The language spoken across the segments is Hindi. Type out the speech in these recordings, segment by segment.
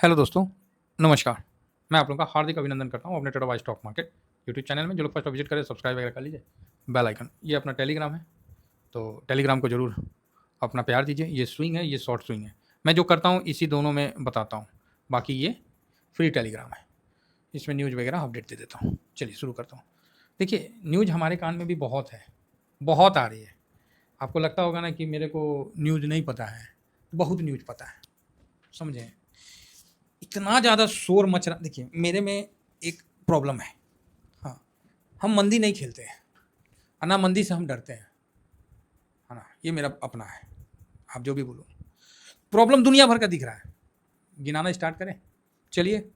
हेलो दोस्तों, नमस्कार। मैं आप लोगों का हार्दिक अभिनंदन करता हूँ अपने trader stock market YouTube channel में। जो लोग फर्स्ट विजिट करें सब्सक्राइब वगैरह कर लीजिए, बेल आइकन। ये अपना टेलीग्राम है, तो टेलीग्राम को ज़रूर अपना प्यार दीजिए। ये स्विंग है, ये शॉर्ट स्विंग है। मैं जो करता हूँ इसी दोनों में बताता हूँ। बाकी ये फ्री टेलीग्राम है, इसमें न्यूज़ वगैरह अपडेट दे देता हूँ। चलिए शुरू करता हूँ। देखिए, न्यूज़ हमारे कान में भी बहुत है, बहुत आ रही है। आपको लगता होगा ना कि मेरे को न्यूज़ नहीं पता है, बहुत न्यूज़ पता है, समझें। इतना ज़्यादा शोर मच रहा। देखिए, मेरे में एक प्रॉब्लम है। हाँ, हम मंदी नहीं खेलते हैं, और ना मंदी से हम डरते हैं, है ना। ये मेरा अपना है, आप जो भी बोलो। प्रॉब्लम दुनिया भर का दिख रहा है। गिनाना स्टार्ट करें? चलिए,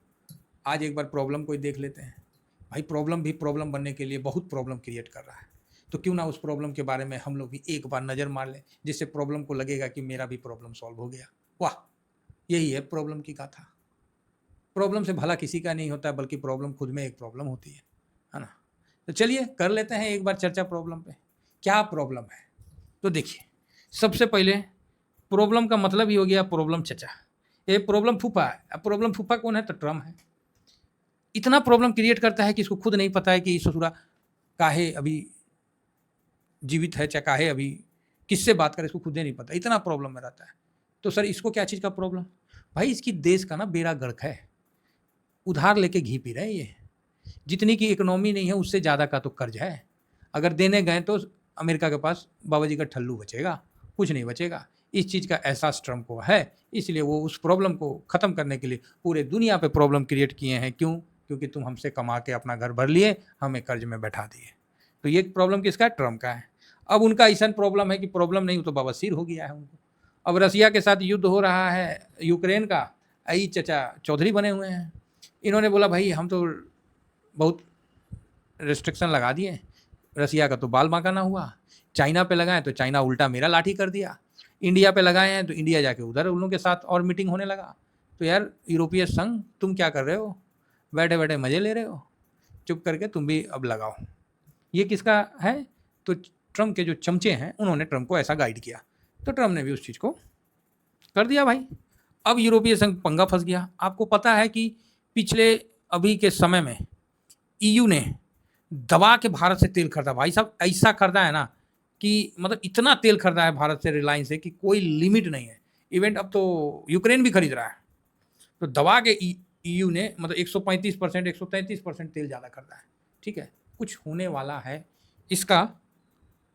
आज एक बार प्रॉब्लम को ही देख लेते हैं। भाई, प्रॉब्लम भी प्रॉब्लम बनने के लिए बहुत प्रॉब्लम क्रिएट कर रहा है। तो क्यों ना उस प्रॉब्लम के बारे में हम लोग भी एक बार नज़र मार लें, जिससे प्रॉब्लम को लगेगा कि मेरा भी प्रॉब्लम सॉल्व हो गया। वाह! यही है प्रॉब्लम की गाथा। प्रॉब्लम से भला किसी का नहीं होता है, बल्कि प्रॉब्लम खुद में एक प्रॉब्लम होती है ना। तो चलिए कर लेते हैं एक बार चर्चा प्रॉब्लम पे। क्या प्रॉब्लम है? तो देखिए, सबसे पहले प्रॉब्लम का मतलब ही हो गया प्रॉब्लम चचा। ये प्रॉब्लम फूफा है। अब प्रॉब्लम फूफा कौन है? तो ट्रम्प है। इतना प्रॉब्लम क्रिएट करता है कि इसको खुद नहीं पता है कि ससुरा काहे अभी जीवित है, चाहे काहे अभी किससे बात करे, इसको खुद ही नहीं पता। इतना प्रॉब्लम में रहता है। तो सर, इसको क्या चीज़ का प्रॉब्लम? भाई, इसकी देश का ना बेड़ा गर्क है। उधार लेके घी पी रहे हैं ये। जितनी की इकोनॉमी नहीं है, उससे ज़्यादा का तो कर्ज है। अगर देने गए तो अमेरिका के पास बाबा जी का ठल्लू बचेगा, कुछ नहीं बचेगा। इस चीज़ का एहसास ट्रम्प को है, इसलिए वो उस प्रॉब्लम को ख़त्म करने के लिए पूरे दुनिया पे प्रॉब्लम क्रिएट किए हैं। क्यों? क्योंकि तुम हमसे कमा के अपना घर भर लिए, हमें कर्ज में बैठा दिए। तो ये प्रॉब्लम किसका है? ट्रम्प का है। अब उनका ऐसा प्रॉब्लम है कि प्रॉब्लम नहीं तो बवासीर हो गया है उनको। अब रसिया के साथ युद्ध हो रहा है यूक्रेन का, आई चचा चौधरी बने हुए हैं। इन्होंने बोला भाई हम तो बहुत रिस्ट्रिक्शन लगा दिए। रसिया का तो बाल बांका ना हुआ। चाइना पे लगाए तो चाइना उल्टा मेरा लाठी कर दिया। इंडिया पे लगाए हैं तो इंडिया जाके उधर उन लोगों के साथ और मीटिंग होने लगा। तो यार यूरोपीय संघ, तुम क्या कर रहे हो? बैठे बैठे मजे ले रहे हो? चुप करके तुम भी अब लगाओ। ये किसका है? तो ट्रम्प के जो चमचे हैं उन्होंने ट्रम्प को ऐसा गाइड किया, तो ट्रम्प ने भी उस चीज़ को कर दिया भाई। अब यूरोपीय संघ पंगा फंस गया। आपको पता है कि पिछले अभी के समय में ईयू ने दबा के भारत से तेल खरीदा। भाई साहब, ऐसा खरीदा है ना कि मतलब इतना तेल खरीदा है भारत से, रिलायंस से, कि कोई लिमिट नहीं है। इवेंट अब तो यूक्रेन भी खरीद रहा है। तो दबा के ईयू ने मतलब 135%, 133% तेल ज़्यादा खरीदा है। ठीक है, कुछ होने वाला है इसका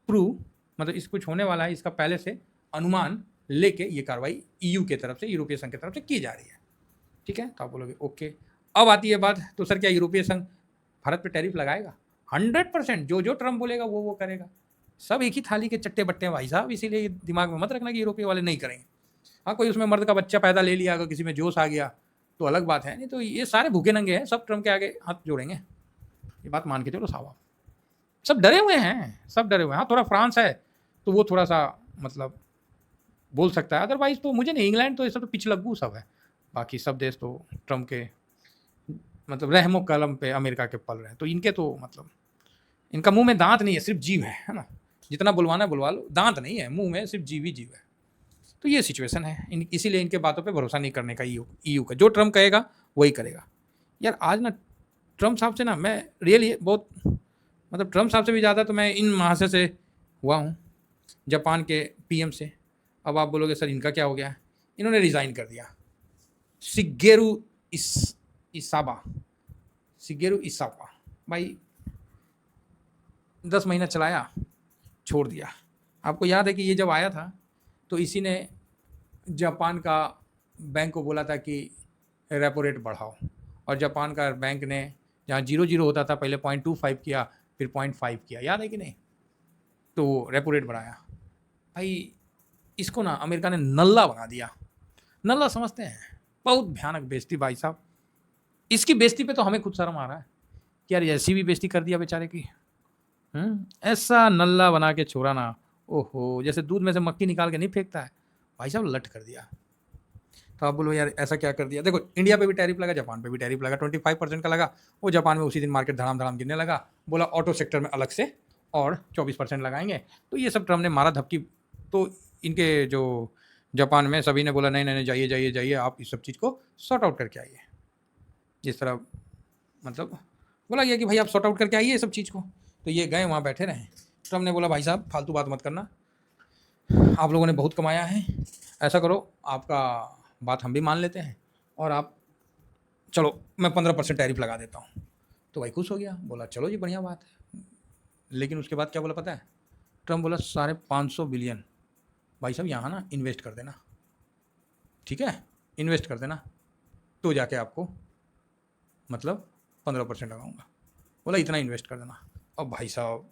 प्रूव, मतलब इस कुछ होने वाला है इसका पहले से अनुमान लेके ये कार्रवाई ईयू के तरफ से, यूरोपीय संघ की तरफ से की जा रही है। ठीक है, तो आप बोलोगे ओके। अब आती है बात, तो सर क्या यूरोपीय संघ भारत पे टैरिफ लगाएगा? 100%। जो जो ट्रम्प बोलेगा वो करेगा। सब एक ही थाली के चट्टे बट्टे हैं भाई साहब, इसीलिए दिमाग में मत रखना कि यूरोपीय वाले नहीं करेंगे। हाँ, कोई उसमें मर्द का बच्चा पैदा ले लिया, अगर किसी में जोश आ गया तो अलग बात है, नहीं तो ये सारे भूखे नंगे हैं, सब ट्रम्प के आगे हाथ जोड़ेंगे। ये बात मान के चलो साहब। सब डरे हुए हैं, सब डरे हुए हैं। हाँ, थोड़ा फ्रांस है तो वो थोड़ा सा मतलब बोल सकता है, अदरवाइज तो मुझे नहीं। इंग्लैंड तो ये सब तो पिछलग्गू सब है। बाकी सब देश तो ट्रम्प के मतलब रहमो कलम पे अमेरिका के पल रहे हैं। तो इनके तो मतलब इनका मुंह में दांत नहीं है, सिर्फ जीव है ना। जितना बुलवाना है बुलवा लो, दांत नहीं है मुंह में, सिर्फ जीव ही जीव है। तो ये सिचुएशन है। इसीलिए इनके बातों पे भरोसा नहीं करने का ईयू का। जो ट्रम्प कहेगा वही करेगा। यार आज ना ट्रम्प साहब से ना मैं रियली बहुत मतलब ट्रम्प साहब से भी ज़्यादा तो मैं इन महाशय से हुआ हूँ, जापान के पीएम से। अब आप बोलोगे सर इनका क्या हो गया? इन्होंने रिज़ाइन कर दिया। शिगेरू इसाबा, शिगेरू इसाबा भाई 10 महीना चलाया, छोड़ दिया। आपको याद है कि ये जब आया था तो इसी ने जापान का बैंक को बोला था कि रेपो रेट बढ़ाओ, और जापान का बैंक ने जहाँ 0.0 होता था पहले 0.25 किया, फिर 0.5 किया, याद है कि नहीं? तो रेपो रेट बढ़ाया। भाई इसको ना अमेरिका ने नल्ला बना दिया। नल्ला समझते हैं? बहुत भयानक बेइज्जती भाई साहब। इसकी बेइज्जती पे तो हमें खुद शर्म आ रहा है कि यार ऐसी भी बेइज्जती कर दिया बेचारे की। ऐसा नल्ला बना के छोड़ा ना, ओहो, जैसे दूध में से मक्खी निकाल के नहीं फेंकता है, भाई साहब लट कर दिया। तो आप बोलो यार ऐसा क्या कर दिया? देखो, इंडिया पे भी टैरिफ लगा, जापान पे भी टैरिफ लगा, 25% का लगा। वो जापान में उसी दिन मार्केट धड़ाम धड़ाम गिरने लगा। बोला ऑटो सेक्टर में अलग से और 24% लगाएंगे। तो ये सब ट्रम्प ने मारा धपकी। तो इनके जो जापान में सभी ने बोला नहीं नहीं नहीं, जाइए जाइए जाइए, आप इस सब चीज़ को सॉर्ट आउट करके आइए। जिस तरह मतलब बोला गया कि भाई आप सॉर्ट आउट करके आइए सब चीज़ को, तो ये गए वहाँ बैठे रहे। ट्रम्प ने बोला भाई साहब फालतू बात मत करना, आप लोगों ने बहुत कमाया है, ऐसा करो आपका बात हम भी मान लेते हैं और आप चलो मैं 15% टैरिफ लगा देता हूँ। तो भाई खुश हो गया, बोला चलो जी बढ़िया बात है। लेकिन उसके बाद क्या बोला पता है? ट्रम्प बोला 550 बिलियन भाई साहब यहाँ ना इन्वेस्ट कर देना, ठीक है, इन्वेस्ट कर देना, तो जाके आपको मतलब 15% लगाऊंगा। बोला इतना इन्वेस्ट कर देना। अब भाई साहब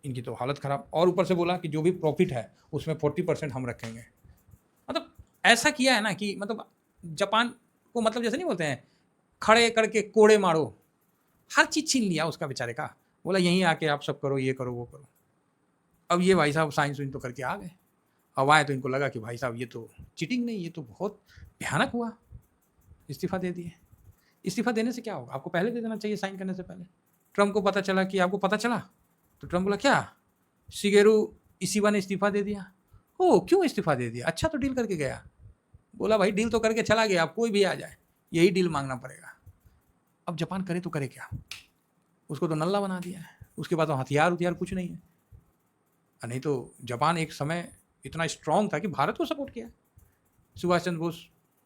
इनकी तो हालत ख़राब, और ऊपर से बोला कि जो भी प्रॉफिट है उसमें 40% हम रखेंगे। मतलब ऐसा किया है ना कि मतलब जापान को मतलब जैसे नहीं बोलते हैं खड़े करके कोड़े मारो, हर चीज़ छीन लिया उसका बेचारे का। बोला यहीं आके आप सब करो, ये करो वो करो। अब ये भाई साहब साइंस वाइंस तो करके आ गए, अब आए तो इनको लगा कि भाई साहब ये तो चीटिंग नहीं, ये तो बहुत भयानक हुआ, इस्तीफ़ा दे दिए। इस्तीफ़ा देने से क्या होगा? आपको पहले दे देना चाहिए साइन करने से पहले। ट्रम्प को पता चला कि आपको पता चला, तो ट्रम्प बोला क्या शिगेरू इशिबा ने इस्तीफ़ा दे दिया? ओह क्यों इस्तीफ़ा दे दिया? अच्छा तो डील करके गया। बोला भाई डील तो करके चला गया, अब कोई भी आ जाए यही डील मांगना पड़ेगा। अब जापान करे तो करे क्या? उसको तो नल्ला बना दिया है, उसके पास तो हथियार कुछ नहीं है। नहीं तो जापान एक समय इतना स्ट्रांग था कि भारत को सपोर्ट किया। सुभाष चंद्र बोस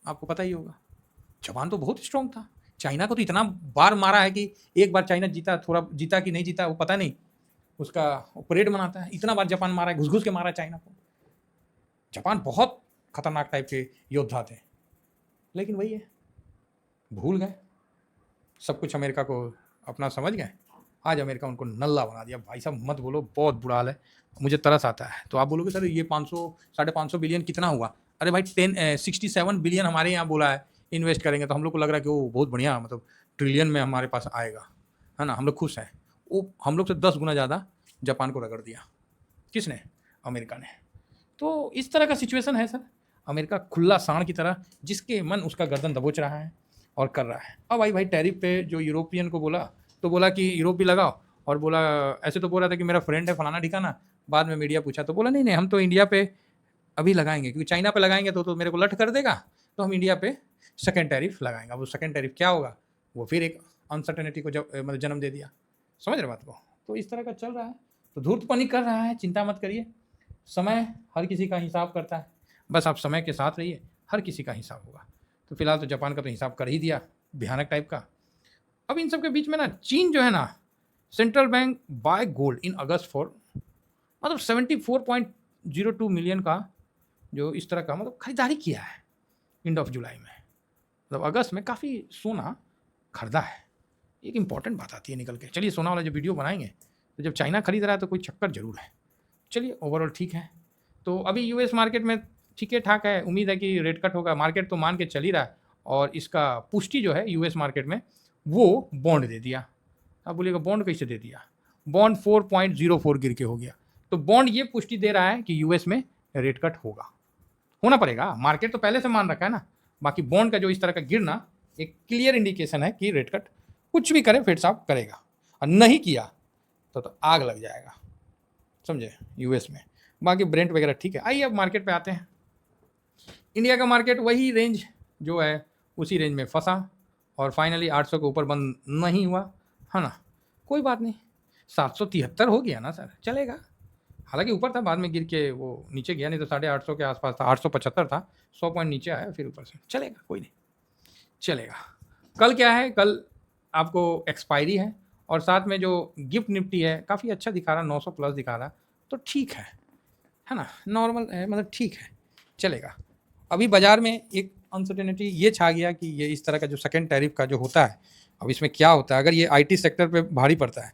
आपको पता ही होगा, जापान तो बहुत स्ट्रांग था। चाइना को तो इतना बार मारा है कि एक बार चाइना जीता, थोड़ा जीता कि नहीं जीता वो पता नहीं, उसका परेड मनाता है। इतना बार जापान मारा है, घुस घुस के मारा चाइना को। जापान बहुत खतरनाक टाइप के योद्धा थे, लेकिन वही है भूल गए सब कुछ, अमेरिका को अपना समझ गए। आज अमेरिका उनको नल्ला बना दिया। भाई साहब मत बोलो, बहुत बुरा हाल है, मुझे तरस आता है। तो आप बोलोगे सर ये 500 550 बिलियन कितना हुआ? अरे भाई 67 बिलियन हमारे यहाँ बोला है इन्वेस्ट करेंगे, तो हम लोग को लग रहा है कि वो बहुत बढ़िया मतलब ट्रिलियन में हमारे पास आएगा, है ना, हम लोग खुश हैं। वो हम लोग से 10 गुना ज़्यादा जापान को रगड़ दिया। किसने? अमेरिका ने। तो इस तरह का सिचुएशन है सर। अमेरिका खुला सांड की तरह जिसके मन उसका गर्दन दबोच रहा है और कर रहा है। अब भाई टैरिफ पे जो यूरोपियन को बोला, तो बोला कि यूरोप भी लगाओ, और बोला ऐसे तो बोल रहा था कि मेरा फ्रेंड है फलाना ठिकाना। बाद में मीडिया पूछा तो बोला नहीं नहीं हम तो इंडिया पे अभी लगाएंगे, क्योंकि चाइना पे लगाएंगे तो मेरे को लठ कर देगा, तो हम इंडिया पे सेकेंड टैरिफ लगाएंगे। अब वो सेकेंड टैरिफ क्या होगा, वो फिर एक अनसर्टेनिटी को मतलब जन्म दे दिया। समझ रहे बात को? तो इस तरह का चल रहा है, तो धूर्तपनी कर रहा है, चिंता मत करिए। समय हर किसी का हिसाब करता है, बस आप समय के साथ रहिए, हर किसी का हिसाब होगा। तो फिलहाल तो जापान का तो हिसाब कर ही दिया भयानक टाइप का। अब इन सब के बीच में ना चीन जो है ना, central bank buy gold in August for मतलब 74.02 मिलियन का जो इस तरह का मतलब खरीदारी किया है एंड ऑफ जुलाई में। मतलब अगस्त में काफ़ी सोना खरीदा है। एक इंपॉर्टेंट बात आती है निकल के। चलिए सोना वाला जब वीडियो बनाएंगे तो जब चाइना खरीद रहा है तो कोई चक्कर जरूर है। चलिए ओवरऑल ठीक है। तो अभी यूएस मार्केट में ठीक है ठाक है, उम्मीद है कि रेट कट होगा, मार्केट तो मान के चल ही रहा है। और इसका पुष्टि जो है यूएस मार्केट में वो बॉन्ड दे दिया। आप बोलिएगा बॉन्ड कैसे दे दिया? बॉन्ड 4.04 गिर के हो गया। तो बॉन्ड ये पुष्टि दे रहा है कि यूएस में रेट कट होगा, होना पड़ेगा। मार्केट तो पहले से मान रखा है ना, बाकी बॉन्ड का जो इस तरह का गिरना एक क्लियर इंडिकेशन है कि रेट कट कुछ भी करे फेड साहब करेगा, और नहीं किया तो आग लग जाएगा, समझे, यूएस में। बाकी ब्रेंट वगैरह ठीक है। आइए अब मार्केट पे आते हैं। इंडिया का मार्केट वही रेंज जो है उसी रेंज में फंसा और फाइनली 800 के ऊपर बंद नहीं हुआ, है ना। कोई बात नहीं, 773 हो गया ना सर, चलेगा। हालांकि ऊपर था, बाद में गिर के वो नीचे गया, नहीं तो 850 के आसपास था, 875 था, 100 पॉइंट नीचे आया फिर ऊपर से, चलेगा कोई नहीं, चलेगा। कल क्या है, कल आपको एक्सपायरी है और साथ में जो गिफ्ट निफ्टी है काफ़ी अच्छा दिखा रहा, 900 प्लस दिखा रहा, तो ठीक है ना, नॉर्मल है, मतलब ठीक है, चलेगा। अभी बाज़ार में एक अनसर्टेनिटी ये छा गया कि ये इस तरह का जो सेकेंड टैरिफ का जो होता है, अब इसमें क्या होता है, अगर ये आईटी सेक्टर पे भारी पड़ता है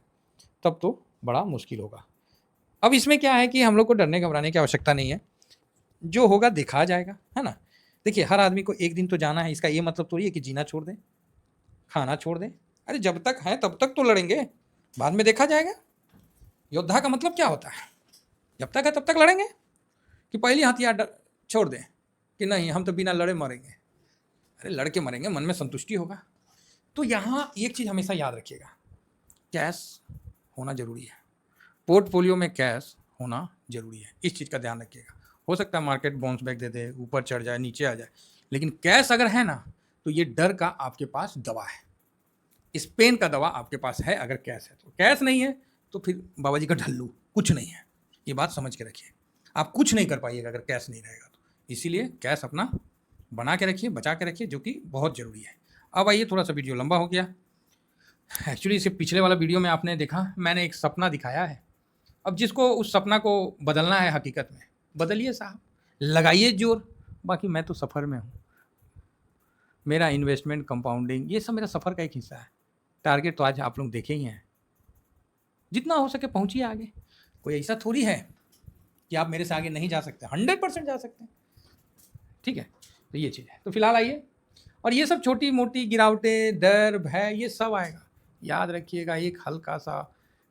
तब तो बड़ा मुश्किल होगा। अब इसमें क्या है कि हम लोग को डरने घबराने की आवश्यकता नहीं है, जो होगा देखा जाएगा, है ना। देखिए हर आदमी को एक दिन तो जाना है, इसका ये मतलब तो ये कि जीना छोड़ दें, खाना छोड़ दें। अरे जब तक है तब तक तो लड़ेंगे, बाद में देखा जाएगा। योद्धा का मतलब क्या होता है? जब तक है तब तक लड़ेंगे, कि पहली हथियार छोड़ दें कि नहीं हम तो बिना लड़े मरेंगे? अरे लड़के मरेंगे, मन में संतुष्टि होगा। तो यहाँ एक चीज़ हमेशा याद रखिएगा, कैश होना जरूरी है, पोर्टफोलियो में कैश होना जरूरी है, इस चीज़ का ध्यान रखिएगा। हो सकता है मार्केट बाउंस बैक दे दे, ऊपर चढ़ जाए, नीचे आ जाए, लेकिन कैश अगर है ना तो ये डर का आपके पास दवा है, इस पेन का दवा आपके पास है अगर कैश है। तो कैश नहीं है तो फिर बाबा जी का ढल्लू, कुछ नहीं है। ये बात समझ के रखिए, आप कुछ नहीं कर पाइएगा अगर कैश नहीं रहेगा तो। इसीलिए कैश अपना बना के रखिए, बचा के रखिए, जो कि बहुत ज़रूरी है। अब आइए, थोड़ा सा वीडियो लंबा हो गया। एक्चुअली इससे पिछले वाला वीडियो में आपने देखा, मैंने एक सपना दिखाया है। अब जिसको उस सपना को बदलना है हकीकत में, बदलिए साहब, लगाइए जोर। बाकी मैं तो सफ़र में हूँ, मेरा इन्वेस्टमेंट, कंपाउंडिंग, ये सब मेरा सफ़र का एक हिस्सा है। टारगेट तो आज आप लोग देखे ही हैं, जितना हो सके पहुँचिए आगे। कोई ऐसा थोड़ी है कि आप मेरे से आगे नहीं जा सकते, 100% जा सकते हैं। ठीक है, तो ये चीज़ है। तो फिलहाल आइए, और ये सब छोटी मोटी गिरावटें, डर, भय, ये सब आएगा। याद रखिएगा, एक हल्का सा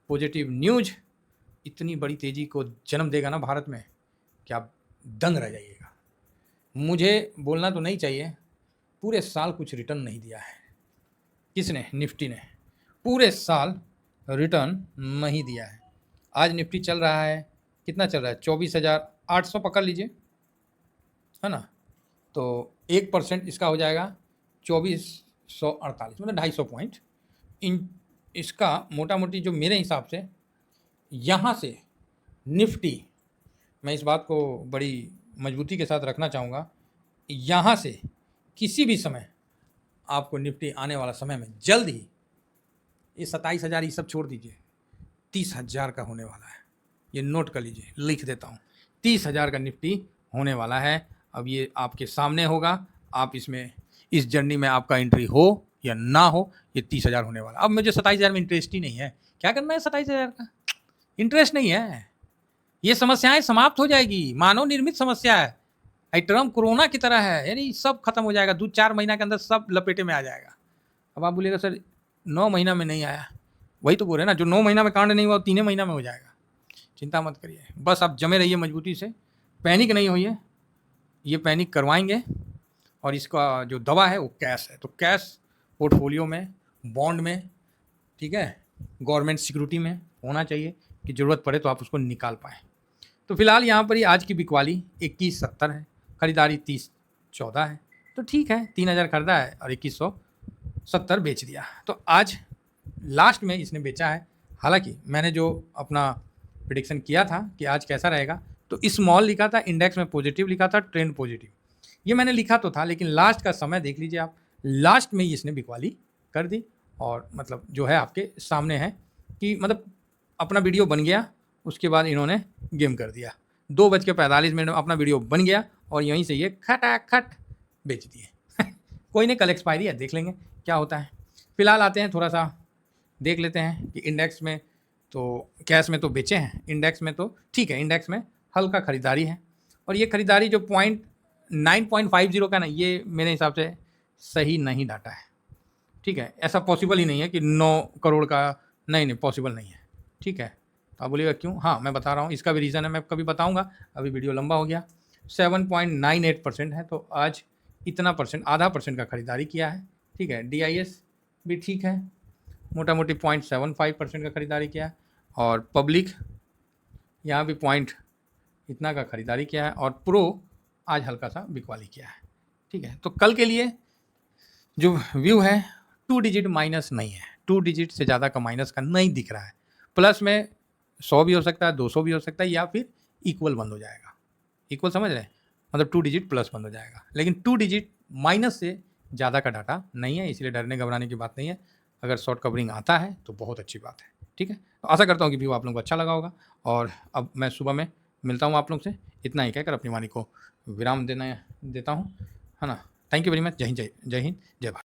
पॉजिटिव न्यूज़ इतनी बड़ी तेज़ी को जन्म देगा ना भारत में कि आप दंग रह जाइएगा। मुझे बोलना तो नहीं चाहिए, पूरे साल कुछ रिटर्न नहीं दिया है। किसने? निफ्टी ने पूरे साल रिटर्न नहीं दिया है। आज निफ्टी चल रहा है, कितना चल रहा है? 24,800 पकड़ लीजिए, है ना। तो 1% इसका हो जाएगा 2448, मतलब 250 पॉइंट। इन इसका मोटा मोटी जो मेरे हिसाब से यहाँ से निफ्टी, मैं इस बात को बड़ी मजबूती के साथ रखना चाहूँगा, यहाँ से किसी भी समय आपको निफ्टी आने वाला समय में जल्द ही, ये 27,000 ये सब छोड़ दीजिए, 30,000 का होने वाला है। ये नोट कर लीजिए, लिख देता हूँ, 30,000 का निफ्टी होने वाला है। अब ये आपके सामने होगा, आप इसमें, इस जर्नी में आपका एंट्री हो या ना हो, ये 30,000 होने वाला। अब मुझे 27,000 में इंटरेस्ट ही नहीं है, क्या करना है 27,000 का? इंटरेस्ट नहीं है। ये समस्याएं समाप्त हो जाएगी, मानव निर्मित समस्या है, टर्म कोरोना की तरह है, यानी सब खत्म हो जाएगा, 2-4 महीना के अंदर सब लपेटे में आ जाएगा। अब आप बोलिएगा सर 9 महीना में नहीं आया, वही तो बोल रहे ना, जो 9 महीना में कांड नहीं हुआ 3 महीना में हो जाएगा। चिंता मत करिए, बस आप जमे रहिए मजबूती से, पैनिक नहीं होइए। ये पैनिक करवाएंगे, और इसका जो दवा है वो कैश है। तो कैश पोर्टफोलियो में, बॉन्ड में, ठीक है, गवर्नमेंट सिक्योरिटी में होना चाहिए कि ज़रूरत पड़े तो आप उसको निकाल पाएँ। तो फिलहाल यहाँ पर ही आज की बिकवाली 2170 है, खरीदारी 3014 है। तो ठीक है, 3000 खरीदा है और 2170 बेच दिया। तो आज लास्ट में इसने बेचा है। हालांकि मैंने जो अपना प्रेडिक्शन किया था कि आज कैसा रहेगा, तो स्मॉल लिखा था, इंडेक्स में पॉजिटिव लिखा था, ट्रेंड पॉजिटिव, ये मैंने लिखा तो था, लेकिन लास्ट का समय देख लीजिए आप, लास्ट में ही इसने बिकवाली कर दी। और मतलब जो है आपके सामने है कि मतलब अपना वीडियो बन गया, उसके बाद इन्होंने गेम कर दिया। 2:45 अपना वीडियो बन गया और यहीं से ये खटाखट बेच दिए। कोई नहीं, कल एक्सपायरी है, देख लेंगे क्या होता है। फिलहाल आते हैं, थोड़ा सा देख लेते हैं कि इंडेक्स में तो, कैश में तो बेचे हैं, इंडेक्स में तो ठीक है, इंडेक्स में हल्का खरीदारी है। और ये खरीदारी जो 9.50 का ना, ये मेरे हिसाब से सही नहीं डाटा है। ठीक है, ऐसा पॉसिबल ही नहीं है कि 9 करोड़ का, नहीं पॉसिबल नहीं है। ठीक है, तो आप बोलिएगा क्यों? हाँ, मैं बता रहा हूँ, इसका भी रीज़न है, मैं कभी बताऊँगा, अभी वीडियो लंबा हो गया। 7.98% है, तो आज इतना परसेंट, आधा परसेंट का खरीदारी किया है। ठीक है, DIS भी ठीक है, मोटा मोटी 0.75% का खरीदारी किया है। और पब्लिक यहाँ भी पॉइंट इतना का खरीदारी किया है। और प्रो आज हल्का सा बिकवाली किया है। ठीक है, तो कल के लिए जो व्यू है 2 डिजिट माइनस नहीं है, 2 डिजिट से ज़्यादा का माइनस का नहीं दिख रहा है। प्लस में 100 भी हो सकता है, 200 भी हो सकता है, या फिर इक्वल बंद हो जाएगा। इक्वल समझ रहे हैं, मतलब 2 डिजिट प्लस बंद हो जाएगा, लेकिन 2 डिजिट माइनस से ज़्यादा का डाटा नहीं है, इसलिए डरने घबराने की बात नहीं है। अगर शॉर्ट कवरिंग आता है तो बहुत अच्छी बात है। ठीक है, तो आशा करता हूँ कि व्यू आप लोगों को अच्छा लगा होगा। और अब मैं सुबह में मिलता हूँ आप लोग से, इतना ही कहकर अपनी वाणी को विराम देता हूँ, है ना। Thank you very much. जय हिंद, जय हिंद, जय भारत।